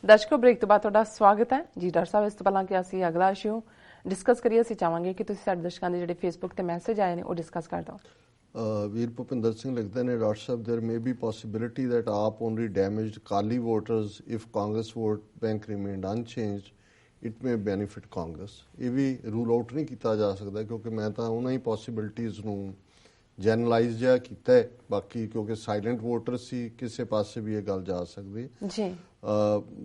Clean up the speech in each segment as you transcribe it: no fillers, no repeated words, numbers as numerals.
ਦਰਸ਼ਕੋ break ਤੋਂ ਬਾਅਦ ਤੁਹਾਡਾ ਸਵਾਗਤ ਹੈ ਜੀ। ਡਾਕਟਰ ਸਾਹਿਬ, ਇਸ ਤੋਂ ਪਹਿਲਾਂ ਕਿ ਅਸੀਂ ਅਗਲਾ ਇਸ਼ੂ ਡਿਸਕਸ ਕਰੀਏ, ਅਸੀਂ ਚਾਹਾਂਗੇ ਕਿ ਤੁਸੀਂ ਸਾਡੇ ਦਰਸ਼ਕਾਂ ਦੇ ਜਿਹੜੇ ਫੇਸਬੁੱਕ ਤੇ ਮੈਸੇਜ ਆਏ ਨੇ ਉਹ ਡਿਸਕਸ ਕਰ ਦਿਓ। ਵੀਰ ਭੁਪਿੰਦਰ ਸਿੰਘ ਲਿਖਦੇ ਨੇ, doctor Sahib there may be possibility that AAP only damaged Kali voters if Congress vote bank remained unchanged. It may benefit Congress. ਇਹ ਵੀ ਰੂਲ ਆਊਟ ਨਹੀਂ ਕੀਤਾ ਜਾ ਸਕਦਾ ਕਿਉਂਕਿ ਮੈਂ ਤਾਂ ਉਹਨਾਂ ਹੀ ਪੋਸੀਬਿਲਿਟੀਜ਼ ਨੂੰ ਜਨਰਲਾਈਜ਼ ਜਿਹਾ ਕੀਤਾ ਹੈ। ਬਾਕੀ ਕਿਉਂਕਿ ਸਾਇਲੈਂਟ ਵੋਟਰ ਸੀ, ਕਿਸੇ ਪਾਸੇ ਵੀ ਇਹ ਗੱਲ ਜਾ ਸਕਦੀ ਜੀ।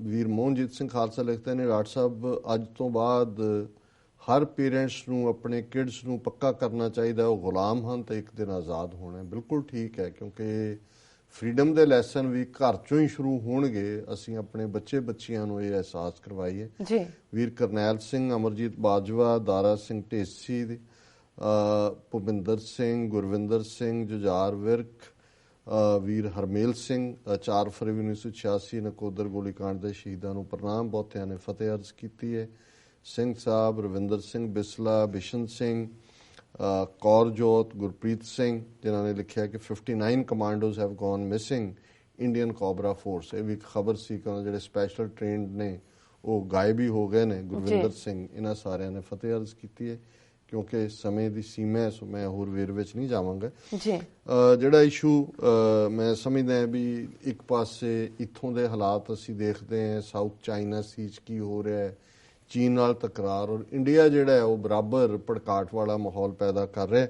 ਵੀਰ ਮੋਹਨਜੀਤ ਸਿੰਘ ਖਾਲਸਾ ਲਿਖਦੇ ਨੇ, ਡਾਕਟਰ ਸਾਹਿਬ ਅੱਜ ਤੋਂ ਬਾਅਦ ਹਰ ਪੇਰੈਂਟਸ ਨੂੰ ਆਪਣੇ ਕਿਡਸ ਨੂੰ ਪੱਕਾ ਕਰਨਾ ਚਾਹੀਦਾ ਉਹ ਗੁਲਾਮ ਹਨ ਤੇ ਇੱਕ ਦਿਨ ਆਜ਼ਾਦ ਹੋਣਾ। ਬਿਲਕੁਲ ਠੀਕ ਹੈ, ਕਿਉਂਕਿ ਫਰੀडम ਦੇ ਲੈਸਨ ਵੀ ਘਰ ਚੋਂ ਹੀ ਸ਼ੁਰੂ ਹੋਣਗੇ। ਅਸੀਂ ਆਪਣੇ ਬੱਚਿਆਂ ਨੂੰ ਇਹ ਅਹਿਸਾਸ ਕਰਵਾਈਏ ਜੀ। ਵੀਰ ਕਰਨੈਲ ਸਿੰਘ, ਅਮਰਜੀਤ ਬਾਜਵਾ, ਦਾਰਾ ਸਿੰਘ ਢੇਸੀ, ਭੁਪਿੰਦਰ ਸਿੰਘ, ਗੁਰਵਿੰਦਰ ਸਿੰਘ, ਜੁਝਾਰ ਵਿਰਕ, ਵੀਰ ਹਰਮੇਲ ਸਿੰਘ, 4 ਫਰਵਰੀ 1986 ਨਕੋਦਰ ਗੋਲੀकांड ਦੇ ਸ਼ਹੀਦਾਂ ਨੂੰ ਪ੍ਰਣਾਮ। ਬਹੁਤਿਆਂ ਨੇ ਫਤਿਹ ਅਰਜ਼ ਕੀਤੀ ਹੈ। ਸਿੰਘ ਸਾਹਿਬ, ਰਵਿੰਦਰ ਸਿੰਘ ਬਿਸਲਾ, ਬਿਸ਼ਨ ਸਿੰਘ, ਕੌਰਜੋਤ, ਗੁਰਪ੍ਰੀਤ ਸਿੰਘ, ਜਿਨ੍ਹਾਂ ਨੇ ਲਿਖਿਆ ਕਿ 59 commandos have gone missing Indian cobra force. ਇਹ ਵੀ ਇੱਕ ਖਬਰ ਸੀ ਕਿ ਜਿਹੜੇ ਸਪੈਸ਼ਲ ਟ੍ਰੇਨਡ ਨੇ ਉਹ ਗਾਇਬ ਹੀ ਹੋ ਗਏ ਨੇ। ਗੁਰਵਿੰਦਰ ਸਿੰਘ, ਇਹਨਾਂ ਸਾਰਿਆਂ ਨੇ ਫਤਿਹ ਅਰਜ਼ ਕੀਤੀ ਹੈ। ਕਿਉਂਕਿ ਸਮੇਂ ਦੀ ਸੀਮਾ ਹੈ ਸੋ ਮੈਂ ਹੋਰ ਵੇਰ ਵਿੱਚ ਨਹੀਂ ਜਾਵਾਂਗਾ। ਜਿਹੜਾ ਇਸ਼ੂ ਮੈਂ ਸਮਝਦਾ ਵੀ ਇੱਕ ਪਾਸੇ ਇੱਥੋਂ ਦੇ ਹਾਲਾਤ ਅਸੀਂ ਦੇਖਦੇ ਹਾਂ, ਸਾਊਥ ਚਾਈਨਾ ਸੀ 'ਚ ਕੀ ਹੋ ਰਿਹਾ ਹੈ, ਚੀਨ ਨਾਲ ਤਕਰਾਰ, ਔਰ ਇੰਡੀਆ ਜਿਹੜਾ ਹੈ ਉਹ ਬਰਾਬਰ ਭੜਕਾਟ ਵਾਲਾ ਮਾਹੌਲ ਪੈਦਾ ਕਰ ਰਿਹਾ।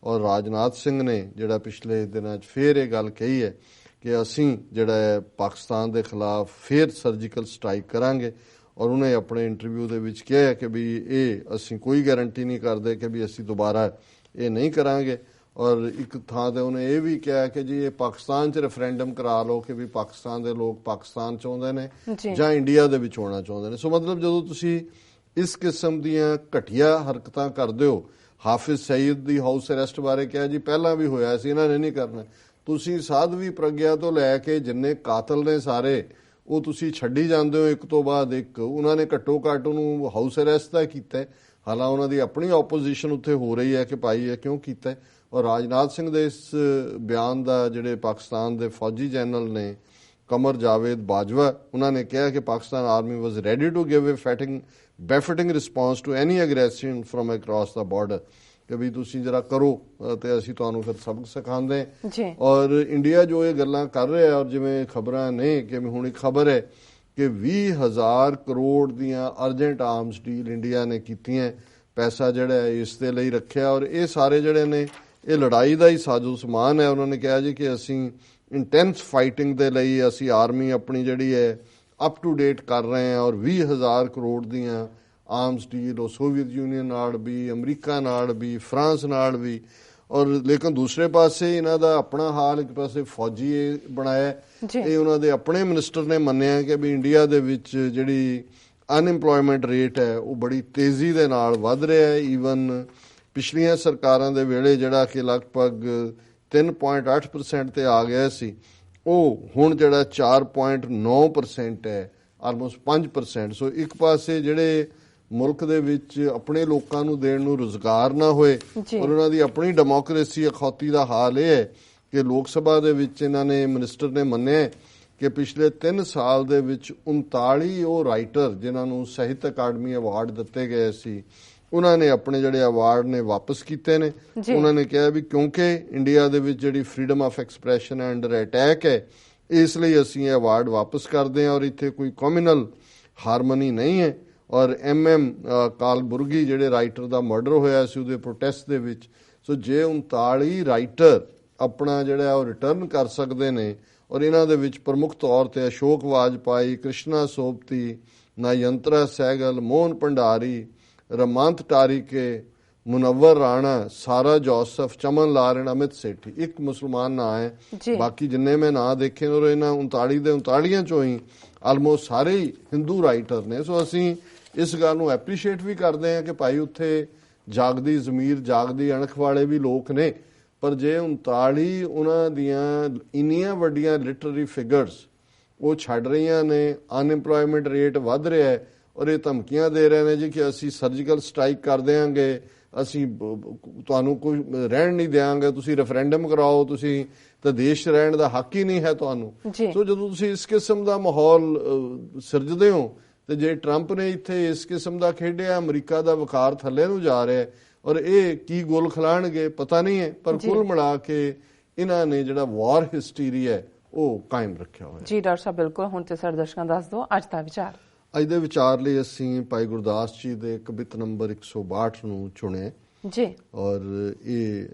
ਔਰ ਰਾਜਨਾਥ ਸਿੰਘ ਨੇ ਜਿਹੜਾ ਪਿਛਲੇ ਦਿਨਾਂ 'ਚ ਫੇਰ ਇਹ ਗੱਲ ਕਹੀ ਹੈ ਕਿ ਅਸੀਂ ਜਿਹੜਾ ਹੈ ਪਾਕਿਸਤਾਨ ਦੇ ਖਿਲਾਫ ਫੇਰ ਸਰਜੀਕਲ ਸਟ੍ਰਾਈਕ ਕਰਾਂਗੇ। ਔਰ ਉਹਨੇ ਆਪਣੇ ਇੰਟਰਵਿਊ ਦੇ ਵਿੱਚ ਕਿਹਾ ਕਿ ਵੀ ਇਹ ਅਸੀਂ ਕੋਈ ਗਾਰੰਟੀ ਨਹੀਂ ਕਰਦੇ ਕਿ ਵੀ ਅਸੀਂ ਦੁਬਾਰਾ ਇਹ ਨਹੀਂ ਕਰਾਂਗੇ। ਔਰ ਇੱਕ ਥਾਂ ਤੇ ਉਹਨੇ ਇਹ ਵੀ ਕਿਹਾ ਕਿ ਜੀ ਇਹ ਪਾਕਿਸਤਾਨ 'ਚ ਰੈਫਰੈਂਡਮ ਕਰਾ ਲਓ ਕਿ ਵੀ ਪਾਕਿਸਤਾਨ ਦੇ ਲੋਕ ਪਾਕਿਸਤਾਨ ਚਾਹੁੰਦੇ ਨੇ ਜਾਂ ਇੰਡੀਆ ਦੇ ਵਿੱਚ ਹੋਣਾ ਚਾਹੁੰਦੇ ਨੇ। ਸੋ ਮਤਲਬ ਜਦੋਂ ਤੁਸੀਂ ਇਸ ਕਿਸਮ ਦੀਆਂ ਘਟੀਆ ਹਰਕਤਾਂ ਕਰਦੇ ਹੋ, ਹਾਫਿਜ਼ ਸਈਦ ਦੀ ਹਾਊਸ ਅਰੈਸਟ ਬਾਰੇ ਕਿਹਾ ਜੀ ਪਹਿਲਾਂ ਵੀ ਹੋਇਆ ਸੀ, ਇਹਨਾਂ ਨੇ ਨਹੀਂ ਕਰਨਾ। ਤੁਸੀਂ ਸਾਧਵੀ ਪ੍ਰਗਿਆ ਤੋਂ ਲੈ ਕੇ ਜਿੰਨੇ ਕਾਤਲ ਨੇ ਸਾਰੇ ਉਹ ਤੁਸੀਂ ਛੱਡੀ ਜਾਂਦੇ ਹੋ ਇੱਕ ਤੋਂ ਬਾਅਦ ਇੱਕ। ਉਹਨਾਂ ਨੇ ਘੱਟੋ ਘੱਟ ਉਹਨੂੰ ਹਾਊਸ ਅਰੈਸਟ ਤਾਂ ਕੀਤਾ, ਹਾਲਾਂ ਉਹਨਾਂ ਦੀ ਆਪਣੀ ਆਪੋਜੀਸ਼ਨ ਉੱਥੇ ਹੋ ਰਹੀ ਹੈ ਕਿ ਭਾਈ ਇਹ ਕਿਉਂ ਕੀਤਾ। ਔਰ ਰਾਜਨਾਥ ਸਿੰਘ ਦੇ ਇਸ ਬਿਆਨ ਦਾ ਜਿਹੜੇ ਪਾਕਿਸਤਾਨ ਦੇ ਫੌਜੀ ਜਨਰਲ ਨੇ ਕਮਰ ਜਾਵੇਦ ਬਾਜਵਾ, ਉਹਨਾਂ ਨੇ ਕਿਹਾ ਕਿ Pakistan army was ready to give a befitting response to any aggression from across the border, ਕਿ ਵੀ ਤੁਸੀਂ ਜਰਾ ਕਰੋ ਤੇ ਅਸੀਂ ਤੁਹਾਨੂੰ ਫਿਰ ਸਬਕ ਸਿਖਾਉਂਦੇ। ਔਰ ਇੰਡੀਆ ਜੋ ਇਹ ਗੱਲਾਂ ਕਰ ਰਿਹਾ, ਔਰ ਜਿਵੇਂ ਖਬਰਾਂ ਨੇ ਕਿ ਹੁਣ ਇੱਕ ਖਬਰ ਹੈ ਕਿ 20,000 ਕਰੋੜ ਦੀਆਂ ਅਰਜੈਂਟ ਆਰਮਸ ਡੀਲ ਇੰਡੀਆ ਨੇ ਕੀਤੀਆਂ, ਪੈਸਾ ਜਿਹੜਾ ਹੈ ਇਸ ਦੇ ਲਈ ਰੱਖਿਆ। ਔਰ ਇਹ ਸਾਰੇ ਜਿਹੜੇ ਨੇ ਇਹ ਲੜਾਈ ਦਾ ਹੀ ਸਾਜ਼ੋ ਸਮਾਨ ਹੈ। ਉਹਨਾਂ ਨੇ ਕਿਹਾ ਜੀ ਕਿ ਅਸੀਂ ਇੰਟੈਂਸ ਫਾਈਟਿੰਗ ਦੇ ਲਈ ਅਸੀਂ ਆਰਮੀ ਆਪਣੀ ਜਿਹੜੀ ਹੈ ਅਪ ਟੂ ਡੇਟ ਕਰ ਰਹੇ ਹਾਂ। ਔਰ 20,000 ਕਰੋੜ ਦੀਆਂ ਆਰਮਸ ਡੀਲ ਉਹ ਸੋਵੀਅਤ ਯੂਨੀਅਨ ਨਾਲ ਵੀ, ਅਮਰੀਕਾ ਨਾਲ ਵੀ, ਫਰਾਂਸ ਨਾਲ ਵੀ। ਔਰ ਲੇਕਿਨ ਦੂਸਰੇ ਪਾਸੇ ਇਹਨਾਂ ਦਾ ਆਪਣਾ ਹਾਲ, ਇੱਕ ਪਾਸੇ ਫੌਜੀ ਇਹ ਬਣਾਇਆ, ਇਹ ਉਹਨਾਂ ਦੇ ਆਪਣੇ ਮਿਨਿਸਟਰ ਨੇ ਮੰਨਿਆ ਕਿ ਵੀ ਇੰਡੀਆ ਦੇ ਵਿੱਚ ਜਿਹੜੀ ਅਨਇੰਪਲੋਇਮੈਂਟ ਰੇਟ ਹੈ ਉਹ ਬੜੀ ਤੇਜ਼ੀ ਦੇ ਨਾਲ ਵੱਧ ਰਿਹਾ ਹੈ। ਈਵਨ ਪਿਛਲੀਆਂ ਸਰਕਾਰਾਂ ਦੇ ਵੇਲੇ ਜਿਹੜਾ ਕਿ ਲਗਭਗ 3.8% ਤੇ ਆ ਗਿਆ ਸੀ, ਉਹ ਹੁਣ ਜਿਹੜਾ 4.9% ਹੈ, ਆਲਮੋਸਟ 5%। ਸੋ ਇੱਕ ਪਾਸੇ ਜਿਹੜੇ ਮੁਲਕ ਦੇ ਵਿੱਚ ਆਪਣੇ ਲੋਕਾਂ ਨੂੰ ਦੇਣ ਨੂੰ ਰੁਜ਼ਗਾਰ ਨਾ ਹੋਏ, ਔਰ ਉਹਨਾਂ ਦੀ ਆਪਣੀ ਡੈਮੋਕ੍ਰੇਸੀ ਅਖੌਤੀ ਦਾ ਹਾਲ ਇਹ ਹੈ ਕਿ ਲੋਕ ਸਭਾ ਦੇ ਵਿੱਚ ਇਹਨਾਂ ਨੇ ਮਿਨਿਸਟਰ ਨੇ ਮੰਨਿਆ ਕਿ ਪਿਛਲੇ 3 ਸਾਲ ਦੇ ਵਿੱਚ 39 ਉਹ ਰਾਈਟਰ ਜਿਨ੍ਹਾਂ ਨੂੰ ਸਾਹਿਤ ਅਕਾਡਮੀ ਅਵਾਰਡ ਦਿੱਤੇ ਗਏ ਸੀ, ਉਹਨਾਂ ਨੇ ਆਪਣੇ ਜਿਹੜੇ ਅਵਾਰਡ ਨੇ ਵਾਪਸ ਕੀਤੇ ਨੇ। ਉਹਨਾਂ ਨੇ ਕਿਹਾ ਵੀ ਕਿਉਂਕਿ ਇੰਡੀਆ ਦੇ ਵਿੱਚ ਜਿਹੜੀ ਫਰੀडम ਆਫ ਐਕਸਪ੍ਰੈਸ਼ਨ ਹੈ ਅੰਡਰ ਅਟੈਕ ਹੈ, ਇਸ ਲਈ ਅਸੀਂ ਇਹ ਅਵਾਰਡ ਵਾਪਸ ਕਰਦੇ ਹਾਂ। ਔਰ ਇੱਥੇ ਕੋਈ ਕਮਿਊਨਲ ਹਾਰਮਨੀ ਨਹੀਂ ਹੈ। ਔਰ ਕਾਲਬੁਰਗੀ ਜਿਹੜੇ ਰਾਈਟਰ ਦਾ ਮਰਡਰ ਹੋਇਆ ਸੀ ਉਹਦੇ ਪ੍ਰੋਟੈਸਟ ਦੇ ਵਿੱਚ, ਸੋ ਜੇ 39 ਰਾਈਟਰ ਆਪਣਾ ਜਿਹੜਾ ਉਹ ਰਿਟਰਨ ਕਰ ਸਕਦੇ ਨੇ, ਔਰ ਇਹਨਾਂ ਦੇ ਵਿੱਚ ਪ੍ਰਮੁੱਖ ਤੌਰ ਤੇ ਅਸ਼ੋਕ ਵਾਜਪਾਈ, ਕ੍ਰਿਸ਼ਨਾ ਸੋਪਤੀ, ਨਾਯੰਤਰਾ ਸਹਿਗਲ, ਮੋਹਨ ਭੰਡਾਰੀ, ਰਮੰਤ ਟਾਰੀਕੇ, ਮੁਨੱਵਰ ਰਾਣਾ, ਸਾਰਾ ਜੋਸਫ, ਚਮਨ ਲਾਰਨ, ਅਮਿਤ ਸੇਠੀ, ਇੱਕ ਮੁਸਲਮਾਨ ਨਾਂ ਹੈ। ਬਾਕੀ ਜਿੰਨੇ ਮੈਂ ਨਾਂ ਦੇਖੇ ਔਰ ਇਹਨਾਂ 39 ਦੇ 39 ਚੋਂ ਹੀ ਆਲਮੋਸਟ ਸਾਰੇ ਹੀ ਹਿੰਦੂ ਰਾਈਟਰ ਨੇ। ਸੋ ਅਸੀਂ ਇਸ ਗੱਲ ਨੂੰ ਐਪਰੀਸ਼ੀਏਟ ਵੀ ਕਰਦੇ ਹਾਂ ਕਿ ਭਾਈ ਉੱਥੇ ਜਾਗਦੀ ਜ਼ਮੀਰ, ਜਾਗਦੀ ਅਣਖ ਵਾਲੇ ਵੀ ਲੋਕ ਨੇ। ਪਰ ਜੇ 39 ਉਹਨਾਂ ਦੀਆਂ ਇੰਨੀਆਂ ਵੱਡੀਆਂ ਲਿਟਰਰੀ ਫਿਗਰਸ ਉਹ ਛੱਡ ਰਹੀਆਂ ਨੇ, ਅਨਇੰਪਲੋਇਮੈਂਟ ਰੇਟ ਵੱਧ ਰਿਹਾ ਹੈ, ਔਰ ਇਹ ਧਮਕੀਆਂ ਦੇ ਰਹੇ ਨੇ ਜੀ ਕਿ ਅਸੀਂ ਸਰਜੀਕਲ ਸਟ੍ਰਾਈਕ ਕਰ ਦੇਵਾਂਗੇ, ਅਸੀਂ ਤੁਹਾਨੂੰ ਕੋਈ ਰਹਿਣ ਨਹੀਂ ਦਿਆਂਗੇ, ਤੁਸੀਂ ਰੈਫਰੈਂਡਮ ਕਰਾਓ, ਤੁਸੀਂ ਤਾਂ ਦੇਸ਼ ਰਹਿਣ ਦਾ ਹੱਕ ਹੀ ਨਹੀਂ ਹੈ ਤੁਹਾਨੂੰ। ਸੋ ਜਦੋਂ ਤੁਸੀਂ ਇਸ ਕਿਸਮ ਦਾ ਮਾਹੌਲ ਸਿਰਜਦੇ ਹੋ, ਤੇ ਜੇ ਟਰੰਪ ਨੇ ਇੱਥੇ ਇਸ ਕਿਸਮ ਦਾ ਖੇਡਿਆ, ਅਮਰੀਕਾ ਦਾ ਵਕਾਰ ਥੱਲੇ ਨੂੰ ਜਾ ਰਿਹਾ ਔਰ ਇਹ ਕੀ ਗੋਲ ਖਿਲਾਣਗੇ ਪਤਾ ਨਹੀਂ ਹੈ, ਪਰ ਕੁੱਲ ਮਿਲਾ ਕੇ ਇਹਨਾਂ ਨੇ ਜਿਹੜਾ ਵਾਰ ਹਿਸਟੀਰੀਆ ਹੈ ਉਹ ਕਾਇਮ ਰੱਖਿਆ ਹੋਇਆ। ਜੀ ਡਾਕਟਰ ਸਾਹਿਬ, ਬਿਲਕੁਲ। ਹੁਣ ਤੇ ਸਾਡੇ ਦਰਸ਼ਕਾਂ ਦੱਸ ਦਿਓ ਅੱਜ ਦਾ ਵਿਚਾਰ। ਅੱਜ ਦੇ ਵਿਚਾਰ ਲਈ ਅਸੀਂ ਭਾਈ ਗੁਰਦਾਸ ਜੀ ਦੇ ਕਵਿਤ ਨੰਬਰ 162 ਨੂੰ ਚੁਣਿਆ ਜੀ, ਔਰ ਇਹ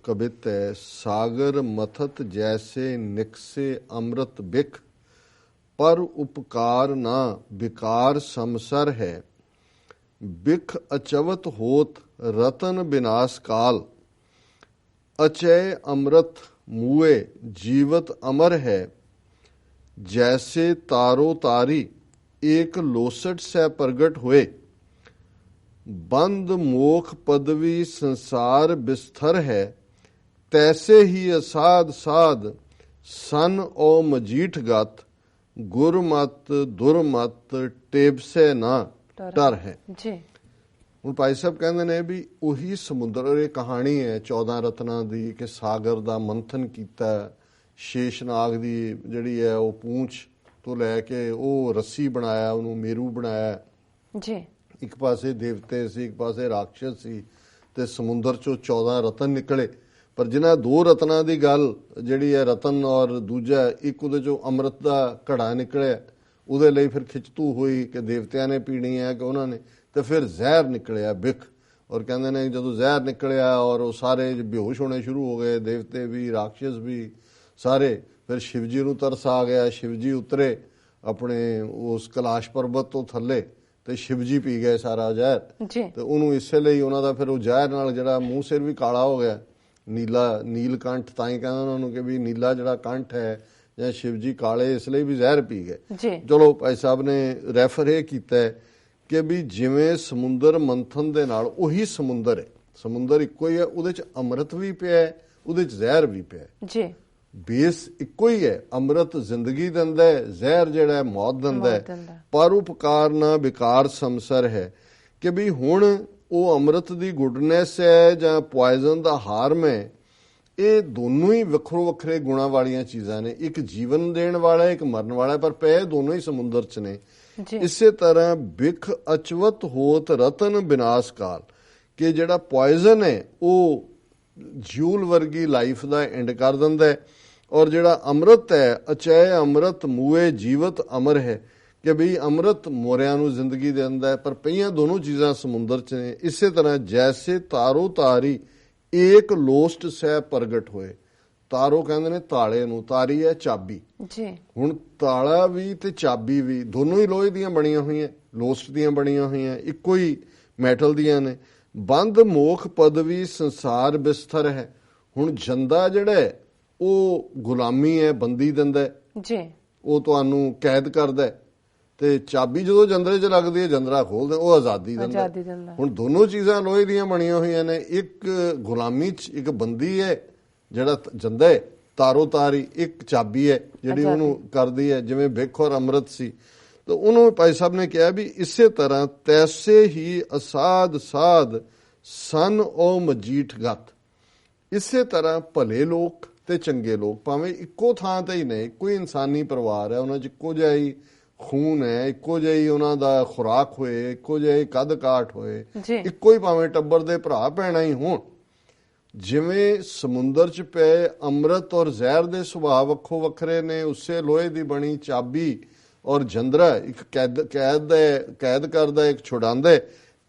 ਕਵਿਤ ਹੈ, ਸਾਗਰ ਮਥਤ ਜੈਸੇ ਨਿਕਸੇ ਅੰਮ੍ਰਿਤ ਬਿਖ, ਪਰ ਉਪਕਾਰ ਨਾ ਵਿਕਾਰ ਸਮਸਰ ਹੈ, ਬਿਖ ਅਚਵਤ ਹੋਤ ਰਤਨ ਵਿਨਾਸ਼ ਕਾਲ, ਅਚੈ ਅੰਮ੍ਰਿਤ ਮੂਏ ਜੀਵਤ ਅਮਰ ਹੈ, जैसे तारो तारी एक लोसट से प्रगट हुए, बंद मोख पदवी संसार बिस्तर है, तैसे ही असाध साध सन ओ मजीठ गत, गुरमत दुरमत टेबसे ना डर है। जी ਹੁਣ ਭਾਈ ਸਾਹਿਬ ਕਹਿੰਦੇ ਨੇ ਵੀ ਉਹੀ ਸਮੁੰਦਰ, ਇਹ ਕਹਾਣੀ ਹੈ 14 ਰਤਨਾਂ ਦੀ ਕਿ ਸਾਗਰ ਦਾ ਮੰਥਨ ਕੀਤਾ, ਸ਼ੇਸ਼ਨਾਗ ਦੀ ਜਿਹੜੀ ਹੈ ਉਹ ਪੂੰਛ ਤੋਂ ਲੈ ਕੇ ਉਹ ਰੱਸੀ ਬਣਾਇਆ, ਉਹਨੂੰ ਮੇਰੂ ਬਣਾਇਆ ਜੀ। ਇੱਕ ਪਾਸੇ ਦੇਵਤੇ ਸੀ, ਇੱਕ ਪਾਸੇ ਰਾਖਸ਼ ਸੀ, ਤੇ ਸਮੁੰਦਰ ਚੋਂ 14 ਰਤਨ ਨਿਕਲੇ। ਪਰ ਜਿਨ੍ਹਾਂ 2 ਰਤਨਾਂ ਦੀ ਗੱਲ ਜਿਹੜੀ ਹੈ, ਰਤਨ ਔਰ ਦੂਜਾ ਇੱਕ ਉਹਦੇ ਚੋਂ ਅੰਮ੍ਰਿਤ ਦਾ ਘੜਾ ਨਿਕਲਿਆ, ਉਹਦੇ ਲਈ ਫਿਰ ਖਿੱਚਤੂ ਹੋਈ ਕਿ ਦੇਵਤਿਆਂ ਨੇ ਪੀਣੀ ਹੈ ਕਿ ਉਹਨਾਂ ਨੇ, ਤੇ ਫਿਰ ਜ਼ਹਿਰ ਨਿਕਲਿਆ ਬਿਖ। ਔਰ ਕਹਿੰਦੇ ਨੇ ਜਦੋਂ ਜ਼ਹਿਰ ਨਿਕਲਿਆ ਔਰ ਉਹ ਸਾਰੇ ਬੇਹੋਸ਼ ਹੋਣੇ ਸ਼ੁਰੂ ਹੋ ਗਏ, ਦੇਵਤੇ ਵੀ ਰਾਖਸ਼ ਵੀ ਸਾਰੇ, ਫਿਰ ਸ਼ਿਵ ਜੀ ਨੂੰ ਤਰਸ ਆ ਗਿਆ, ਸ਼ਿਵ ਜੀ ਉਤਰੇ ਆਪਣੇ ਉਸ ਕੈਲਾਸ਼ ਪਰਬਤ ਤੋਂ ਥੱਲੇ ਤੇ ਸ਼ਿਵ ਜੀ ਪੀ ਗਏ ਸਾਰਾ ਜ਼ਹਿਰ। ਤੇ ਉਹਨੂੰ ਇਸੇ ਲਈ ਉਹਨਾਂ ਦਾ ਫਿਰ ਉਹ ਜ਼ਹਿਰ ਨਾਲ ਜਿਹੜਾ ਮੂੰਹ ਸਿਰ ਵੀ ਕਾਲਾ ਹੋ ਗਿਆ, ਨੀਲਾ ਨੀਲਕੰਠ, ਤਾਂ ਹੀ ਕਹਿੰਦੇ ਉਹਨਾਂ ਨੂੰ ਕਿ ਵੀ ਨੀਲਾ ਜਿਹੜਾ ਕੰਠ ਹੈ ਜਾਂ ਸ਼ਿਵ ਜੀ ਕਾਲੇ, ਇਸ ਲਈ ਵੀ ਜ਼ਹਿਰ ਪੀ ਗਏ। ਚਲੋ ਭਾਈ ਸਾਹਿਬ ਨੇ ਰੈਫਰ ਇਹ ਕੀਤਾ ਕਿ ਵੀ ਜਿਵੇਂ ਸਮੁੰਦਰ ਮੰਥਨ ਦੇ ਨਾਲ, ਉਹੀ ਸਮੁੰਦਰ ਹੈ, ਸਮੁੰਦਰ ਇੱਕੋ ਹੀ ਹੈ, ਉਹਦੇ ਚ ਅੰਮ੍ਰਿਤ ਵੀ ਪਿਆ, ਉਹਦੇ ਚ ਜ਼ਹਿਰ ਵੀ ਪਿਆ ਜੀ, ਬੇਸ ਇੱਕੋ ਹੀ ਹੈ। ਅੰਮ੍ਰਿਤ ਜ਼ਿੰਦਗੀ ਦਿੰਦਾ ਹੈ, ਜ਼ਹਿਰ ਜਿਹੜਾ ਹੈ ਮੌਤ ਦਿੰਦਾ ਹੈ, ਪਰ ਉਪਕਾਰ ਨਾ ਵਿਕਾਰ ਸਮਸਰ ਹੈ, ਕਿ ਵੀ ਹੁਣ ਉਹ ਅੰਮ੍ਰਿਤ ਦੀ ਗੁੱਡਨੈਸ ਹੈ ਜਾਂ ਪੋਇਜ਼ਨ ਦਾ ਹਾਰਮ ਹੈ, ਇਹ ਦੋਨੋਂ ਹੀ ਵੱਖਰੋ ਵੱਖਰੇ ਗੁਣਾਂ ਵਾਲੀਆਂ ਚੀਜ਼ਾਂ ਨੇ। ਇੱਕ ਜੀਵਨ ਦੇਣ ਵਾਲਾ, ਇੱਕ ਮਰਨ ਵਾਲਾ, ਪਰ ਪਏ ਦੋਨੋਂ ਹੀ ਸਮੁੰਦਰ ਚ ਨੇ। ਇਸੇ ਤਰ੍ਹਾਂ ਬਿਖ ਅਚਵਤ ਹੋਤ ਰਤਨ ਵਿਨਾਸ਼ ਕਾਲ, ਕਿ ਜਿਹੜਾ ਪੋਇਜ਼ਨ ਹੈ ਉਹ ਜਿਊਲ ਵਰਗੀ ਲਾਈਫ ਦਾ ਐਂਡ ਕਰ ਦਿੰਦਾ ਹੈ, ਔਰ ਜਿਹੜਾ ਅੰਮ੍ਰਿਤ ਹੈ, ਅਚੈ ਅੰਮ੍ਰਿਤ ਮੂਏ ਜੀਵਤ ਅਮਰ ਹੈ, ਕਿ ਵੀ ਅੰਮ੍ਰਿਤ ਮੋਰਿਆਂ ਨੂੰ ਜ਼ਿੰਦਗੀ ਦਿੰਦਾ ਹੈ, ਪਰ ਪਈਆਂ ਦੋਨੋਂ ਚੀਜ਼ਾਂ ਸਮੁੰਦਰ 'ਚ ਨੇ। ਇਸੇ ਤਰ੍ਹਾਂ ਜੈਸੇ ਤਾਰੋ ਤਾਰੀ ਏਕ ਲੋਸਟ ਸਹਿ ਪ੍ਰਗਟ ਹੋਏ, ਤਾਰੋ ਕਹਿੰਦੇ ਨੇ ਤਾਲੇ ਨੂੰ, ਤਾਰੀ ਹੈ ਚਾਬੀ ਜੀ। ਹੁਣ ਤਾਲਾ ਵੀ ਤੇ ਚਾਬੀ ਵੀ ਦੋਨੋਂ ਹੀ ਲੋਹੇ ਦੀਆਂ ਬਣੀਆਂ ਹੋਈਆਂ, ਲੋਸਟ ਦੀਆਂ ਬਣੀਆਂ ਹੋਈਆਂ, ਇੱਕੋ ਹੀ ਮੈਟਲ ਦੀਆਂ ਨੇ। ਬੰਦ ਮੋਖ ਪਦਵੀ ਸੰਸਾਰ ਬਿਸਤਰ ਹੈ। ਹੁਣ ਜੰਦਾ ਜਿਹੜਾ ਉਹ ਗੁਲਾਮੀ ਹੈ, ਬੰਦੀ ਦਿੰਦਾ ਜੀ, ਉਹ ਤੁਹਾਨੂੰ ਕੈਦ ਕਰਦਾ, ਤੇ ਚਾਬੀ ਜਦੋਂ ਜੰਦਰੇ 'ਚ ਲੱਗਦੀ ਹੈ, ਜੰਦਰਾ ਖੋਲਦੇ, ਉਹ ਆਜ਼ਾਦੀ ਦਿੰਦਾ। ਹੁਣ ਦੋਨੋਂ ਚੀਜ਼ਾਂ ਲੋਹੇ ਦੀਆਂ ਬਣੀਆਂ ਹੋਈਆਂ ਨੇ, ਇੱਕ ਗੁਲਾਮੀ 'ਚ ਇੱਕ ਬੰਦੀ ਹੈ ਜਿਹੜਾ ਜੰਦਾ ਹੈ, ਤਾਰੋ ਤਾਰੀ ਇੱਕ ਚਾਬੀ ਹੈ ਜਿਹੜੀ ਉਹਨੂੰ ਕਰਦੀ ਹੈ, ਜਿਵੇਂ ਬਿਖ ਔਰ ਅੰਮ੍ਰਿਤ ਸੀ। ਤਾਂ ਉਹਨੂੰ ਭਾਈ ਸਾਹਿਬ ਨੇ ਕਿਹਾ ਵੀ ਇਸੇ ਤਰ੍ਹਾਂ ਤੈਸੇ ਹੀ ਅਸਾਧ ਸਾਧ ਸਨ ਓ ਮਜੀਠ ਗਤ, ਇਸੇ ਤਰ੍ਹਾਂ ਭਲੇ ਲੋਕ ਤੇ ਚੰਗੇ ਲੋਕ ਭਾਵੇਂ ਇੱਕੋ ਥਾਂ ਤੇ ਹੀ ਨੇ, ਇੱਕੋ ਹੀ ਇਨਸਾਨੀ ਪਰਿਵਾਰ ਹੈ, ਉਹਨਾਂ 'ਚ ਇੱਕੋ ਜਿਹਾ ਹੀ ਖੂਨ ਹੈ, ਇੱਕੋ ਜਿਹੀ ਉਹਨਾਂ ਦਾ ਖੁਰਾਕ ਹੋਏ, ਇੱਕੋ ਜਿਹੇ ਕੱਦ ਕਾਠ ਹੋਏ, ਇੱਕੋ ਹੀ ਭਾਵੇਂ ਟੱਬਰ ਦੇ ਭਰਾ ਭੈਣਾਂ ਹੀ ਹੋਣ, ਜਿਵੇਂ ਸਮੁੰਦਰ 'ਚ ਪਏ ਅੰਮ੍ਰਿਤ ਔਰ ਜ਼ਹਿਰ ਦੇ ਸੁਭਾਅ ਵੱਖੋ ਵੱਖਰੇ ਨੇ, ਉਸੇ ਲੋਹੇ ਦੀ ਬਣੀ ਚਾਬੀ ਔਰ ਜੰਦਰਾ ਇੱਕ ਕੈਦ ਕਰਦਾ, ਇੱਕ ਛੁਡਾਉਂਦਾ,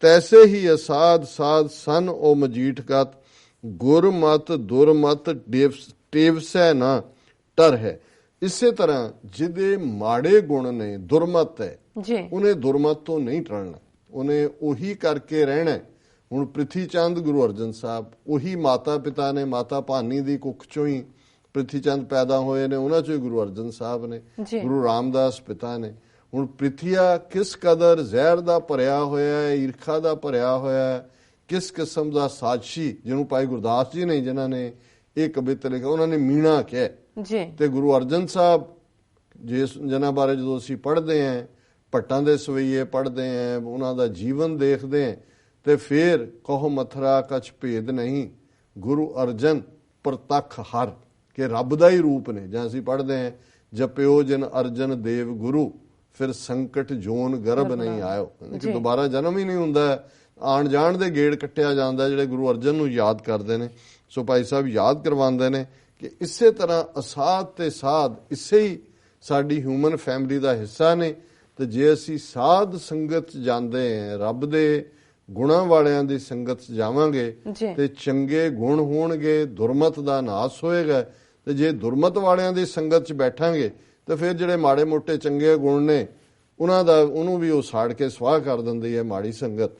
ਤੈਸੇ ਹੀ ਅਸਾਧ ਸਾਧ ਸਨ ਓ ਮਜੀਠ ਗਤ, ਗੁਰਮਤ ਦੁਰਮਤ ਟੇਵਸੈ ਨਾ ਟਰ ਹੈ। ਇਸੇ ਤਰ੍ਹਾਂ ਜਿਹਦੇ ਮਾੜੇ ਗੁਣ ਨੇ, ਦੁਰਮਤ ਹੈ, ਉਹਨੇ ਦੁਰਮਤ ਤੋਂ ਨਹੀਂ ਟਰਨਾ, ਉਹਨੇ ਉਹੀ ਕਰਕੇ ਰਹਿਣਾ। ਹੁਣ ਪ੍ਰਿਥੀ ਚੰਦ ਗੁਰੂ ਅਰਜਨ ਸਾਹਿਬ ਉਹੀ ਮਾਤਾ ਪਿਤਾ ਨੇ, ਮਾਤਾ ਭਾਨੀ ਦੀ ਕੁੱਖ ਚੋਂ ਹੀ ਪ੍ਰਿਥੀ ਚੰਦ ਪੈਦਾ ਹੋਏ ਨੇ, ਉਹਨਾਂ ਚੋਂ ਹੀ ਗੁਰੂ ਅਰਜਨ ਸਾਹਿਬ ਨੇ, ਗੁਰੂ ਰਾਮਦਾਸ ਪਿਤਾ ਨੇ। ਹੁਣ ਪ੍ਰਿਥੀਆ ਕਿਸ ਕਦਰ ਜ਼ਹਿਰ ਦਾ ਭਰਿਆ ਹੋਇਆ ਹੈ, ਈਰਖਾ ਦਾ ਭਰਿਆ ਹੋਇਆ ਹੈ, ਕਿਸ ਕਿਸਮ ਦਾ ਸਾਜ਼ਸ਼ੀ, ਜਿਹਨੂੰ ਭਾਈ ਗੁਰਦਾਸ ਜੀ ਨੇ ਜਿਨ੍ਹਾਂ ਨੇ ਇਹ ਕਵਿਤਾ ਲਿਖਿਆ, ਉਹਨਾਂ ਨੇ ਮੀਣਾ ਕਿਹਾ ਤੇ ਗੁਰੂ ਅਰਜਨ ਸਾਹਿਬ ਜਿਨ੍ਹਾਂ ਬਾਰੇ ਜਦੋਂ ਅਸੀਂ ਪੜ੍ਹਦੇ ਹਾਂ, ਭੱਟਾਂ ਦੇ ਸਵਈਏ ਪੜ੍ਹਦੇ ਹਾਂ, ਉਹਨਾਂ ਦਾ ਜੀਵਨ ਦੇਖਦੇ ਹਾਂ, ਤੇ ਫੇਰ ਕਹੋ ਮਥਰਾ ਕਛ ਭੇਦ ਨਹੀਂ, ਗੁਰੂ ਅਰਜਨ ਪ੍ਰਤੱਖ ਹਰ, ਕਿ ਰੱਬ ਦਾ ਹੀ ਰੂਪ ਨੇ। ਜਾਂ ਅਸੀਂ ਪੜ੍ਹਦੇ ਹਾਂ ਜਪਿਓ ਜਿਨ ਅਰਜਨ ਦੇਵ ਗੁਰੂ, ਫਿਰ ਸੰਕਟ ਜੋਨ ਗਰਭ ਨਹੀਂ ਆਇਓ, ਕਿ ਦੁਬਾਰਾ ਜਨਮ ਹੀ ਨਹੀਂ ਹੁੰਦਾ, ਆਣ ਜਾਣ ਦੇ ਗੇੜ ਕੱਟਿਆ ਜਾਂਦਾ ਜਿਹੜੇ ਗੁਰੂ ਅਰਜਨ ਨੂੰ ਯਾਦ ਕਰਦੇ ਨੇ। ਸੋ ਭਾਈ ਸਾਹਿਬ ਯਾਦ ਕਰਵਾਉਂਦੇ ਨੇ ਕਿ ਇਸੇ ਤਰ੍ਹਾਂ ਅਸਾਧ ਤੇ ਸਾਧ ਇਸੇ ਹੀ ਸਾਡੀ ਹਿਊਮਨ ਫੈਮਿਲੀ ਦਾ ਹਿੱਸਾ ਨੇ। ਤੇ ਜੇ ਅਸੀਂ ਸਾਧ ਸੰਗਤ 'ਚ ਜਾਂਦੇ ਹਾਂ, ਰੱਬ ਦੇ ਗੁਣਾਂ ਵਾਲਿਆਂ ਦੀ ਸੰਗਤ 'ਚ ਜਾਵਾਂਗੇ ਤੇ ਚੰਗੇ ਗੁਣ ਹੋਣਗੇ, ਦੁਰਮਤ ਦਾ ਨਾਸ ਹੋਏਗਾ। ਤੇ ਜੇ ਦੁਰਮਤ ਵਾਲਿਆਂ ਦੀ ਸੰਗਤ 'ਚ ਬੈਠਾਂਗੇ ਤੇ ਫਿਰ ਜਿਹੜੇ ਮਾੜੇ ਮੋਟੇ ਚੰਗੇ ਗੁਣ ਨੇ ਉਹਨੂੰ ਵੀ ਉਹ ਸਾੜ ਕੇ ਸਵਾਹ ਕਰ ਦਿੰਦੀ ਹੈ ਮਾੜੀ ਸੰਗਤ।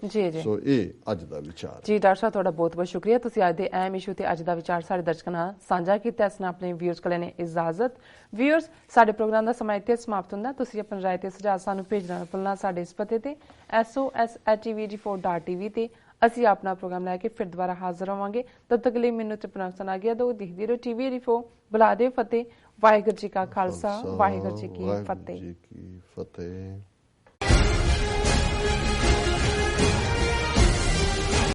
ਸੋ ਇਹ ਅੱਜ ਦਾ ਵਿਚਾਰ ਜੀ। ਡਾਕਟਰ ਸਾਹਿਬ ਤੁਹਾਡਾ ਬਹੁਤ ਬਹੁਤ ਸ਼ੁਕਰੀਆ, ਤੁਸੀਂ ਅੱਜ ਦੇ ਅਹਿਮ ਇਸ਼ੂ ਤੇ ਅੱਜ ਦਾ ਵਿਚਾਰ ਸਾਡੇ ਦਰਸ਼ਕਾਂ ਨਾਲ ਸਾਂਝਾ ਕੀਤਾ। ਇਸ ਨਾਲ ਆਪਣੇ ਵਿਊਅਰਸ ਕੋਲ ਨੇ ਇਜਾਜ਼ਤ। ਵਿਊਅਰਸ, ਸਾਡੇ ਪ੍ਰੋਗਰਾਮ ਦਾ ਸਮਾਂ ਇੱਥੇ ਸਮਾਪਤ ਹੁੰਦਾ। ਤੁਸੀਂ ਆਪਣੀ ਰਾਏ ਤੇ ਸੁਝਾਅ ਸਾਨੂੰ ਭੇਜਣਾ ਨਾ ਭੁੱਲਣਾ ਸਾਡੇ ਇਸ ਪਤੇ ਤੇ sos@tvg4.tv ਤੇ। ਅਸੀਂ ਆਪਣਾ ਪ੍ਰੋਗਰਾਮ ਲੈ ਕੇ ਫਿਰ ਦੁਬਾਰਾ ਹਾਜ਼ਰ ਹੋਵਾਂਗੇ। ਤਦ ਤੱਕ ਲਈ ਮੈਨੂੰ ਚੁੱਪਣਾ ਸੁਣਾ ਗਿਆ ਦੋ। ਦਿਖਦੀ ਰਹੋ TV84। ਬੁਲਾ ਦੇ ਫਤਿਹ। ਵਾਹਿਗੁਰੂ ਜੀ ਕਾ ਖਾਲਸਾ, ਵਾਹਿਗੁਰੂ ਜੀ ਕੀ ਫਤਿਹ।